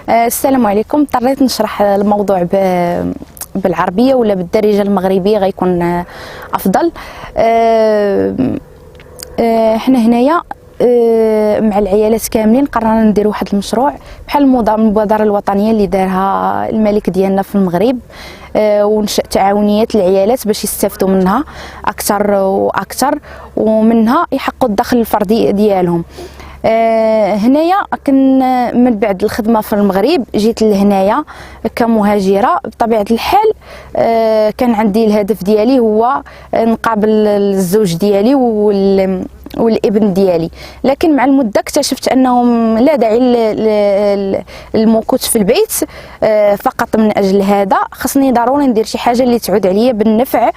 السلام عليكم. اضطريت نشرح الموضوع بالعربيه ولا بالدارجه المغربيه غيكون افضل. حنا هنايا مع العيالات كاملين قررنا ندير واحد المشروع بحال المبادره الوطنيه اللي دارها الملك ديالنا في المغرب، ونشأ تعاونيات للعيالات باش يستافدوا منها اكثر واكثر ومنها يحققوا الدخل الفردي ديالهم. هنايا كن من بعد الخدمه في المغرب جيت لهنايا كمهاجره. بطبيعه الحال كان عندي الهدف ديالي هو نقابل الزوج ديالي والابن ديالي، لكن مع المده اكتشفت انهم لا داعي للمكوث في البيت فقط. من اجل هذا خصني ضروري ندير شي حاجه اللي تعود عليا بالنفع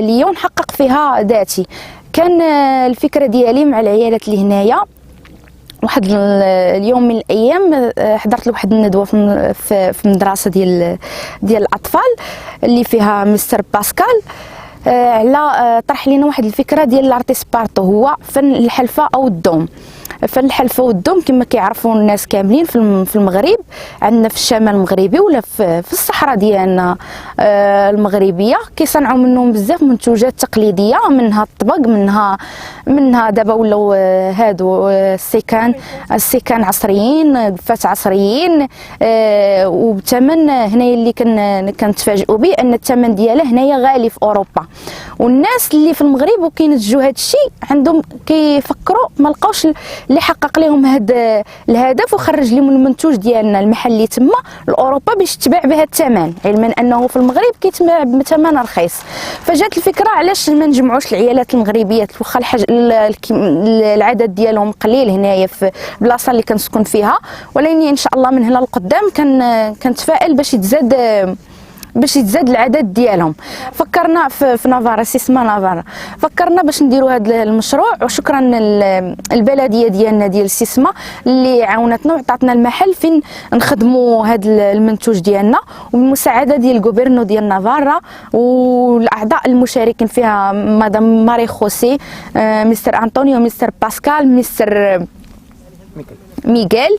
ليا ونحقق فيها ذاتي. كان الفكره ديالي مع العيالات اللي هنايا واحد اليوم من الايام حضرت لواحد الندوه في مدرسه ديال الاطفال اللي فيها مستر باسكال، على طرح لنا واحد الفكره ديال الارتيسبارتو، هو فن الحلفه او الدوم. فن الحلفه والدوم كما كيعرفوا الناس كاملين في المغرب، عندنا في الشمال المغربي ولا في الصحراء ديالنا المغربيه كيصنعوا منهم بزاف منتوجات تقليديه، منها الطبق، منها دابا ولاو هادو السيكان عصريين، دفات عصريين، وبثمن هنايا اللي كنتفاجئوا به ان الثمن ديالها هنايا غالي في اوروبا. والناس اللي في المغرب وكينتجوا هذا الشيء عندهم كيفكروا ما لقاوش اللي حقق لهم هذا الهدف وخرج لهم المنتوج ديالنا المحلي تما لاوروبا باش تباع بهذا الثمن، علما انه في المغرب كيتباع بثمن رخيص. فجات الفكره علاش ما نجمعوش العيالات المغربيات واخا العدد ديالهم قليل هنايا في البلاصه اللي كنسكن فيها، ولكن ان شاء الله من هنا لقدام كنتفائل باش يتزاد العدد ديالهم. فكرنا في نافارا، سيسما نافارا، فكرنا باش نديروا هذا المشروع، وشكرا البلديه ديالنا ديال سيسما اللي عاونتنا وعطاتنا المحل فين نخدموا هذا المنتوج ديالنا، وبالمساعده ديال الغوبيرنو ديال نافارا والاعضاء المشاركين فيها مدام ماري خوسي، مستر انطونيو، مستر باسكال، مستر ميغيل.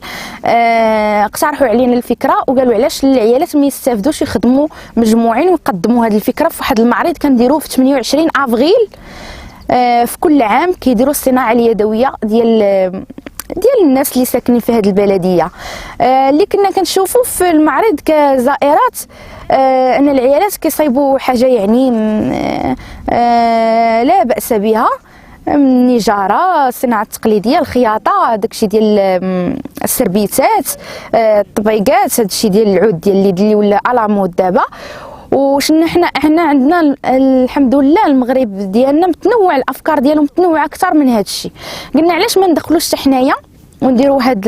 اقترحوا علينا الفكره وقالوا علاش العيالات ما يستافدوش يخدموا مجموعين ويقدموا هذه الفكره في واحد المعرض كنديروه في 28 افريل في كل عام. كيديروا الصناعه اليدويه ديال الناس اللي ساكنين في هذه البلديه. اللي كنا كنشوفوا في المعرض كزائرات ان العيالات كيصايبوا حاجه يعني لا باس بها، النجاره، الصناعه التقليديه، الخياطه، داكشي ديال السربيتات، الطبيقات، هادشي ديال العود ديال اليد اللي ولا علامود دابا. وشنا حنا عندنا الحمد لله المغرب ديالنا متنوع، الافكار ديالهم متنوعه اكثر من هادشي. قلنا علاش ما ندخلوش حتى حنايا ونديروا هاد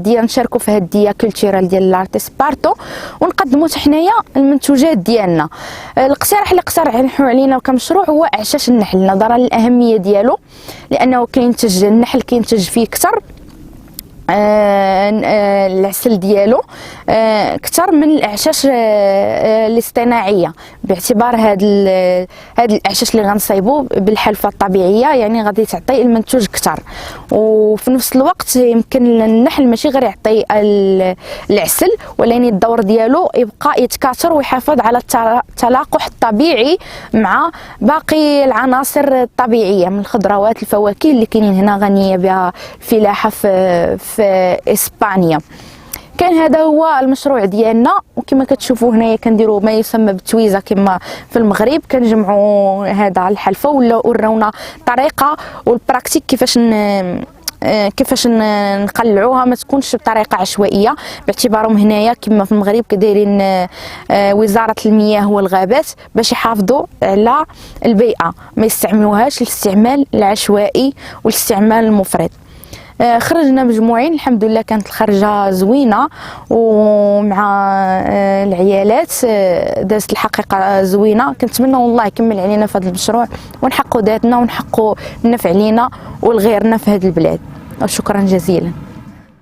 ديال نشاركوا في هاد الديا كولتورال ديال الارتيسبارتو ونقدموا حتى حنايا المنتوجات ديالنا. الاقتراح اللي اقترحوا علينا كمشروع هو اعشاش النحل، نظرا للاهميه ديالو، لانه كينتج النحل كينتج فيه اكثر العسل ديالو اكثر من الاعشاش الاصطناعيه، باعتبار هاد الاعشاش اللي غنصايبو بالحلفه الطبيعيه يعني غادي تعطي المنتوج اكثر. وفي نفس الوقت يمكن النحل ماشي غير يعطي العسل، ولكن الدور ديالو يبقى يتكاثر ويحافظ على التلاقح الطبيعي مع باقي العناصر الطبيعيه من الخضروات الفواكه اللي كاينين هنا غنيه بها الفلاحه في اسبانيا. كان هذا هو المشروع ديالنا، وكما كتشوفوا هنايا كنديروا ما يسمى بالتويزه كما في المغرب، كنجمعوا هذا الحلفه ولا وراونا الطريقه والبراكتيك كيفاش نقلعوها ما تكونش بطريقه عشوائيه، باعتبارهم هنايا كما في المغرب كدايرين وزاره المياه والغابات باش يحافظوا على البيئه، ما يستعملوهاش الاستعمال العشوائي والاستعمال المفرط. خرجنا مجموعين الحمد لله، كانت الخرجه زوينه ومع العيالات دازت الحقيقه زوينه. كنتمنى والله يكمل علينا في هذا المشروع ونحققوا ذاتنا ونحققوا النفع لينا ولغيرنا في هذه البلاد. وشكرا جزيلا.